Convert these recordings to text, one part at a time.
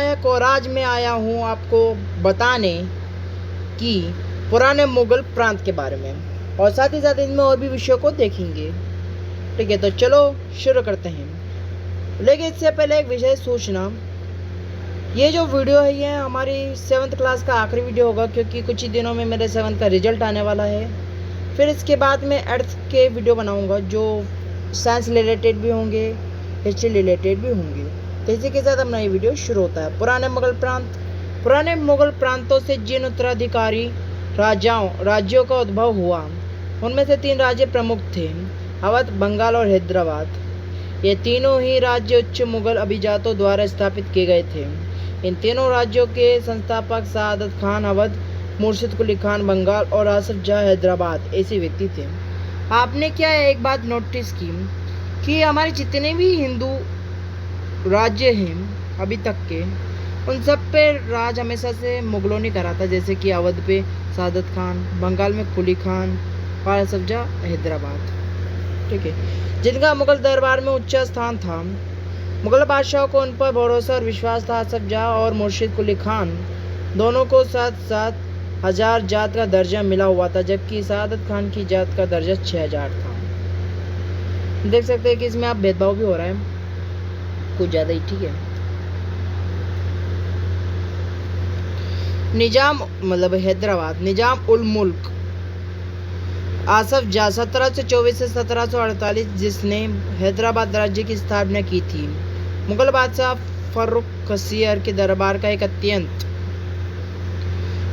नायक और आज मैं आया हूँ आपको बताने कि पुराने मुगल प्रांत के बारे में, और साथ ही साथ इनमें और भी विषयों को देखेंगे। ठीक है, तो चलो शुरू करते हैं। लेकिन इससे पहले एक विशेष सूचना, ये जो वीडियो है ये हमारी 7th क्लास का आखिरी वीडियो होगा, क्योंकि कुछ ही दिनों में मेरे 7th का रिजल्ट आने वाला है। फिर इसके बाद मैं 8th के वीडियो बनाऊंगा जो साइंस रिलेटेड भी होंगे, हिस्ट्री रिलेटेड भी होंगे। तो इसी के साथ अपना ये वीडियो शुरू होता है। पुराने मुगल प्रांतों से जिन उत्तराधिकारी राज्यों का उद्भव हुआ, उनमें से 3 राज्य प्रमुख थे: अवध, बंगाल और हैदराबाद। ये तीनों ही राज्य उच्च मुगल अभिजातों द्वारा स्थापित किए गए थे। इन तीनों राज्यों के संस्थापक सआदत खान अवध, मुर्शिद कुली खान बंगाल और आसफ जाह हैदराबाद ऐसे व्यक्ति थे। आपने क्या एक बात नोटिस की कि हमारे जितने भी हिंदू राज्य हैं अभी तक के, उन सब पे राज हमेशा से मुगलों ने करा था। जैसे कि अवध पे सआदत खान, बंगाल में कुली खान और आसफ जाह हैदराबाद। ठीक है, जिनका मुगल दरबार में उच्च स्थान था। मुगल बादशाहों को उन पर भरोसा और विश्वास था। आसफ जाह और मुर्शिद कुली खान दोनों को 7,000 जात का दर्जा मिला हुआ था, जबकि सआदत खान की जात का दर्जा 6,000 था। देख सकते हैं कि इसमें आप भेदभाव भी हो रहा है कुछ ज़्यादा ही। ठीक है, निजाम मतलब हैदराबाद, निजाम उल मुल्क आसफ जाह 1724 से 1748, जिसने हैदराबाद राज्य की स्थापना की थी, मुगल बादशाह फर्रुख खसियर के दरबार का एक अत्यंत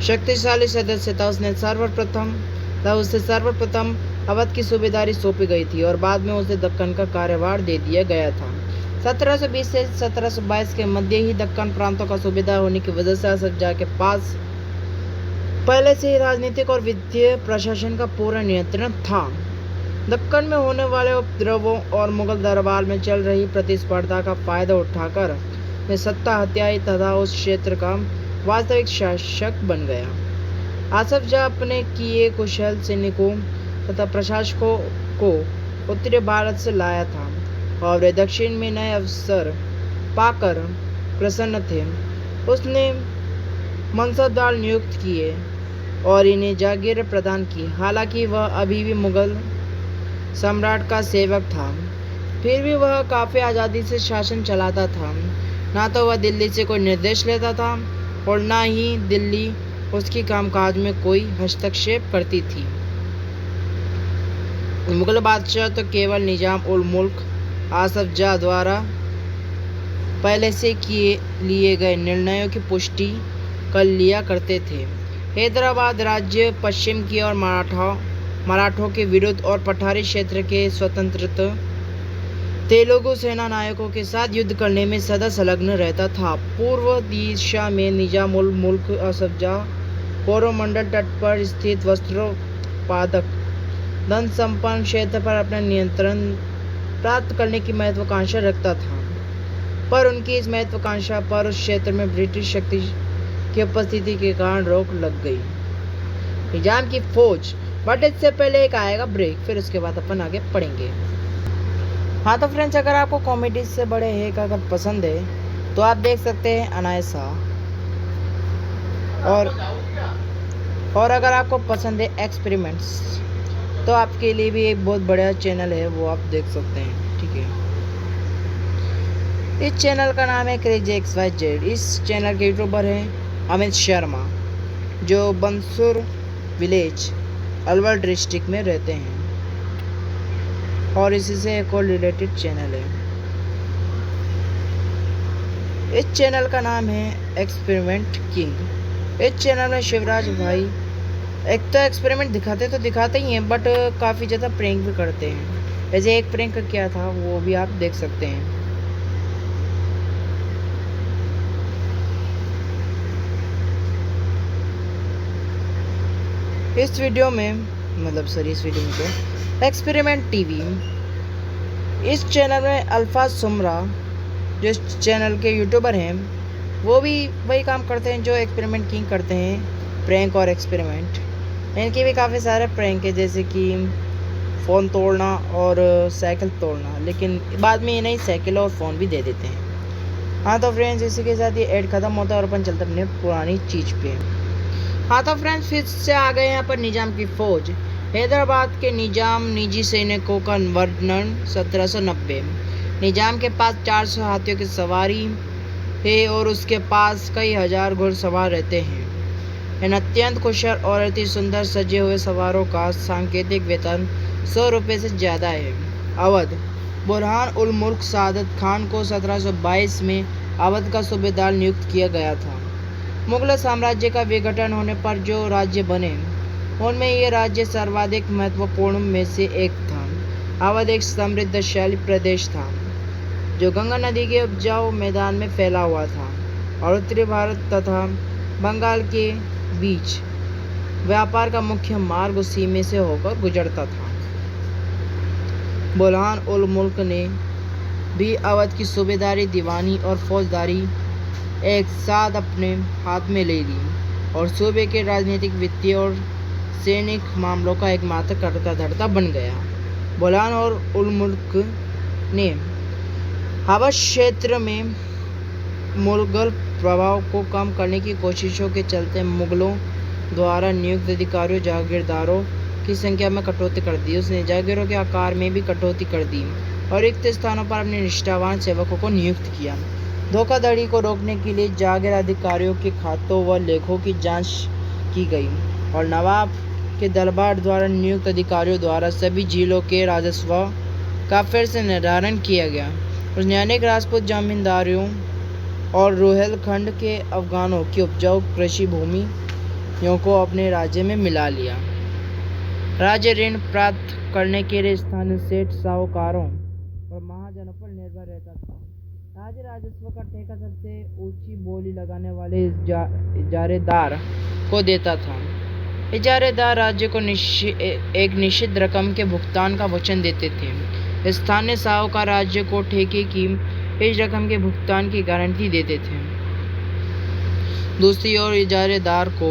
शक्तिशाली सदस्य था। उसे सर्वप्रथम अवध की सूबेदारी सौंपी गई थी और बाद में उसे दक्कन का कार्यभार दे दिया गया था। 1720 से 1722 के मध्य ही दक्कन प्रांतों का सूबेदार होने की वजह से आसफ जाह के पास पहले से ही राजनीतिक और वित्तीय प्रशासन का पूरा नियंत्रण था। दक्कन में होने वाले उपद्रवों और मुगल दरबार में चल रही प्रतिस्पर्धा का फायदा उठाकर वे सत्ता हत्याई तथा उस क्षेत्र का वास्तविक शासक बन गया। आसफ जाह अपने किए कुशल सैनिकों तथा प्रशासकों को उत्तरी भारत से लाया था और वे दक्षिण में नए अवसर पाकर प्रसन्न थे। उसने मनसबदार नियुक्त किए और इन्हें जागीर प्रदान की। हालांकि वह अभी भी मुगल सम्राट का सेवक था, फिर भी वह काफ़ी आज़ादी से शासन चलाता था। ना तो वह दिल्ली से कोई निर्देश लेता था और ना ही दिल्ली उसकी कामकाज में कोई हस्तक्षेप करती थी। मुगल बादशाह तो केवल निजाम उल मुल्क आसफ जाह द्वारा पहले से लिए गए निर्णयों की पुष्टि कर लिया करते थे। हैदराबाद राज्य पश्चिम की ओर मराठों के विरुद्ध और पठारी क्षेत्र के स्वतंत्र तेलुगु सेना नायकों के साथ युद्ध करने में सदा संलग्न रहता था। पूर्व दिशा में निजाम उल मुल्क आसफ जाह कोरोमंडल तट पर स्थित वस्त्रोत्पादक धन संपन्न क्षेत्र पर अपना नियंत्रण प्राप्त करने की महत्वाकांक्षा रखता था, पर उनकी इस महत्वाकांक्षा पर उस क्षेत्र में ब्रिटिश शक्ति की उपस्थिति के कारण रोक लग गई। निजाम की फौज, बट इससे पहले एक आएगा ब्रेक, फिर उसके बाद अपन आगे पढ़ेंगे। हाँ तो फ्रेंड्स, अगर आपको कॉमेडी से बड़े एक अगर पसंद है तो आप देख सकते हैं अनायसा, और अगर आपको पसंद है एक्सपेरिमेंट्स तो आपके लिए भी एक बहुत बड़ा चैनल है, वो आप देख सकते हैं। ठीक है, इस चैनल का नाम है क्रेजी XYZ। इस चैनल के यूट्यूबर हैं अमित शर्मा, जो बंसुर विलेज अलवर डिस्ट्रिक्ट में रहते हैं, और इसी से एक और रिलेटेड चैनल है। इस चैनल का नाम है एक्सपेरिमेंट किंग। इस चैनल में शिवराज भाई एक तो एक्सपेरिमेंट दिखाते ही हैं, बट काफ़ी ज़्यादा प्रैंक भी करते हैं। जैसे एक प्रैंक क्या था वो भी आप देख सकते हैं। इस वीडियो में तो एक्सपेरिमेंट टीवी, इस चैनल में अल्फा सुमरा जो इस चैनल के यूट्यूबर हैं, वो भी वही काम करते हैं जो एक्सपेरिमेंट किंग करते हैं, प्रैंक और एक्सपेरिमेंट। इनके भी काफ़ी सारे प्रैंक है, जैसे कि फ़ोन तोड़ना और साइकिल तोड़ना, लेकिन बाद में ये नहीं साइकिल और फ़ोन भी दे देते हैं। हाँ तो फ्रेंड्स, इसी के साथ ये ऐड खत्म होता है और अपन चलते अपने पुरानी चीज पे। हाँ तो फ्रेंड्स, फिर से आ गए यहाँ पर निजाम की फौज। हैदराबाद के निजाम निजी सैनिकों का वर्णन 1790। निजाम के पास 400 हाथियों की सवारी है और उसके पास कई हजार घुड़सवार रहते हैं। इन अत्यंत कुशल और अति सुंदर सजे हुए सवारों का सांकेतिक वेतन 100 रुपये से ज़्यादा है। अवध। बुरहान उल मुल्क सादत खान को 1722 में अवध का सूबेदार नियुक्त किया गया था। मुगल साम्राज्य का विघटन होने पर जो राज्य बने उनमें ये राज्य सर्वाधिक महत्वपूर्ण में से एक था। अवध एक समृद्धशाली प्रदेश था जो गंगा नदी के उपजाऊ मैदान में फैला हुआ था और उत्तरी भारत तथा बंगाल के बीच व्यापार का मुख्य मार्ग उसी में से होकर गुजरता था। बुरहान उल मुल्क ने भी अवध की सूबेदारी, दीवानी और फौजदारी एक साथ अपने हाथ में ले ली और सूबे के राजनीतिक, वित्तीय और सैनिक मामलों का एकमात्र कर्ता धर्ता बन गया। बुरहान और उल मुल्क ने अवध क्षेत्र में मुगल प्रभाव को कम करने की कोशिशों के चलते मुगलों द्वारा नियुक्त अधिकारियों, जागीरदारों की संख्या में कटौती कर दी। उसने जागीरों के आकार में भी कटौती कर दी और रिक्त स्थानों पर अपने निष्ठावान सेवकों को नियुक्त किया। धोखाधड़ी को रोकने के लिए जागीर अधिकारियों के खातों व लेखों की जांच की गई और नवाब के दरबार द्वारा नियुक्त अधिकारियों द्वारा सभी जिलों के राजस्व का फिर से निर्धारण किया गया। उसने अनेक राजपूत जमींदारों और रोहिलखंड के अफगानों की उपजाऊ कृषि भूमियों को अपने राज्य में मिला लिया। राज्य ऋण प्राप्त करने के लिए स्थानीय सेठ, साहूकारों और महाजनों पर निर्भर रहता था। राज्य राजस्व का ठेका सबसे ऊंची बोली लगाने वाले इजारेदार को देता था। इजारेदार राज्य को एक निश्चित रकम के भुगतान का वचन देते थे। स्थानीय साहूकार राज्य को ठेके की इस रकम के भुगतान की गारंटी देते थे। दूसरी ओर इजारेदार को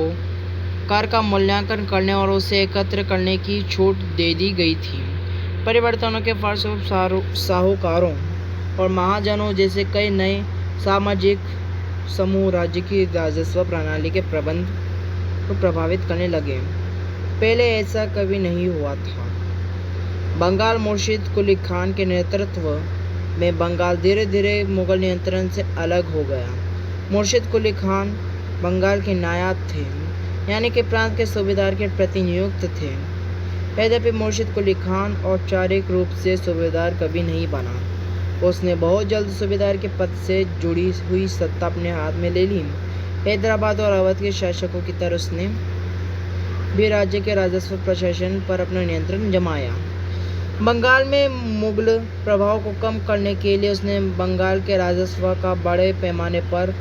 कर का मूल्यांकन करने और उसे एकत्र करने की छूट दे दी गई थी। परिवर्तनों के फलस्वरूप साहूकारों और महाजनों जैसे कई नए सामाजिक समूह राज्य की राजस्व प्रणाली के प्रबंध को प्रभावित करने लगे। पहले ऐसा कभी नहीं हुआ था। बंगाल मुर्शिद कुली खान के नेतृत्व में बंगाल धीरे धीरे मुगल नियंत्रण से अलग हो गया। मुर्शिद कुली खान बंगाल के नायब थे, यानी कि प्रांत के सूबेदार के प्रतिनियुक्त थे। यद्यपि मुर्शिद कुली खान औपचारिक रूप से सूबेदार कभी नहीं बना, उसने बहुत जल्द सूबेदार के पद से जुड़ी हुई सत्ता अपने हाथ में ले ली। हैदराबाद और अवध के शासकों की तरह उसने भी राज्य के राजस्व प्रशासन पर अपना नियंत्रण जमाया। बंगाल में मुगल प्रभाव को कम करने के लिए उसने बंगाल के राजस्व का बड़े पैमाने पर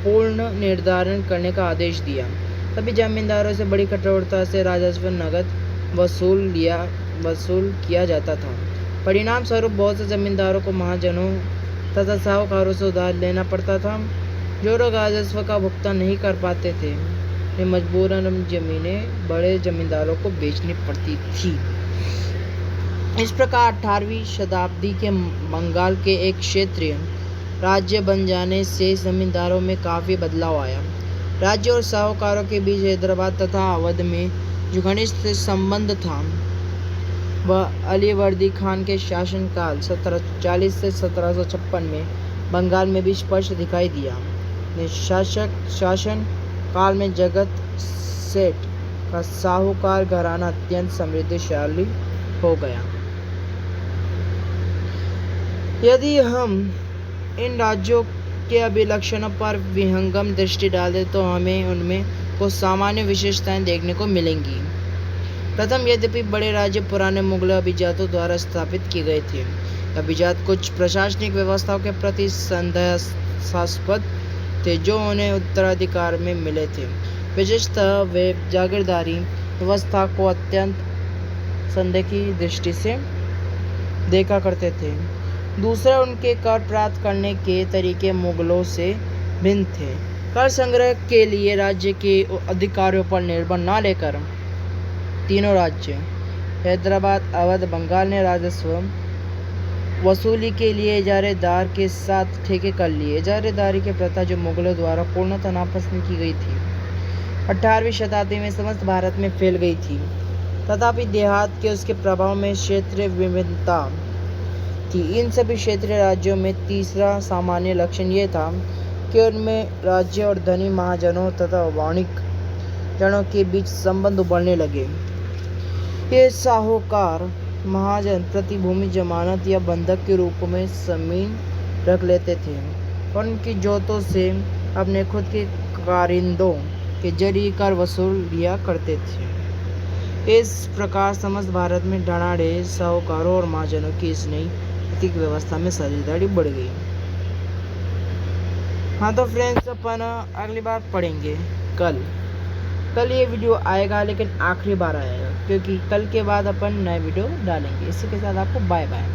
पूर्ण निर्धारण करने का आदेश दिया। सभी जमींदारों से बड़ी कठोरता से राजस्व नगद वसूल किया जाता था। परिणाम स्वरूप बहुत से जमींदारों को महाजनों तथा साहूकारों से उधार लेना पड़ता था। जो लोग राजस्व का भुगतान नहीं कर पाते थे, वे मजबूरन जमीनें बड़े जमींदारों को बेचनी पड़ती थी। इस प्रकार 18वीं शताब्दी के बंगाल के एक क्षेत्रीय राज्य बन जाने से जमींदारों में काफ़ी बदलाव आया। राज्य और साहूकारों के बीच हैदराबाद तथा अवध में जो घनिष्ठ संबंध था वह अलीवर्दी खान के शासनकाल 1740 से 1756 में बंगाल में भी स्पष्ट दिखाई दिया। शासन काल में जगत सेठ का साहूकार घराना अत्यंत समृद्धशाली हो गया। यदि हम इन राज्यों के अभिलक्षणों पर विहंगम दृष्टि डालें तो हमें उनमें कुछ सामान्य विशेषताएं देखने को मिलेंगी। प्रथम, यद्यपि बड़े राज्य पुराने मुगल अभिजातों द्वारा स्थापित किए गए थे, अभिजात कुछ प्रशासनिक व्यवस्थाओं के प्रति संदेहास्पद थे जो उन्हें उत्तराधिकार में मिले थे। विशेषतः वे जागीरदारी व्यवस्था को अत्यंत संदेह की दृष्टि से देखा करते थे। दूसरा, उनके कर प्राप्त करने के तरीके मुगलों से भिन्न थे। कर संग्रह के लिए राज्य के अधिकारियों पर निर्भर न लेकर तीनों राज्य हैदराबाद, अवध, बंगाल ने राजस्व वसूली के लिए इजारेदार के साथ ठेके कर लिए। इजारेदारी की प्रथा जो मुगलों द्वारा पूर्णतः नापसंद की गई थी, 18वीं शताब्दी में समस्त भारत में फैल गई थी। तथापि देहात के उसके प्रभाव में क्षेत्रीय विभिन्नता थी। इन सभी क्षेत्रीय राज्यों में तीसरा सामान्य लक्षण यह था कि उनमें राज्य और धनी महाजनों तथा वाणिक जनों के बीच संबंध उभरने लगे। ये साहूकार महाजन प्रति भूमि जमानत या बंधक के रूप में जमीन रख लेते थे और उनकी जोतों से अपने खुद के कारिंदों के जरिए कर वसूल लिया करते थे। इस प्रकार समस्त भारत में धनाढ़ साहूकारों और महाजनों की इस नई आर्थिक व्यवस्था में साझेदारी बढ़ गई। हाँ तो फ्रेंड्स, अपन अगली बार पढ़ेंगे कल ये वीडियो आएगा, लेकिन आखिरी बार आएगा क्योंकि कल के बाद अपन नए वीडियो डालेंगे। इसी के साथ आपको बाय बाय।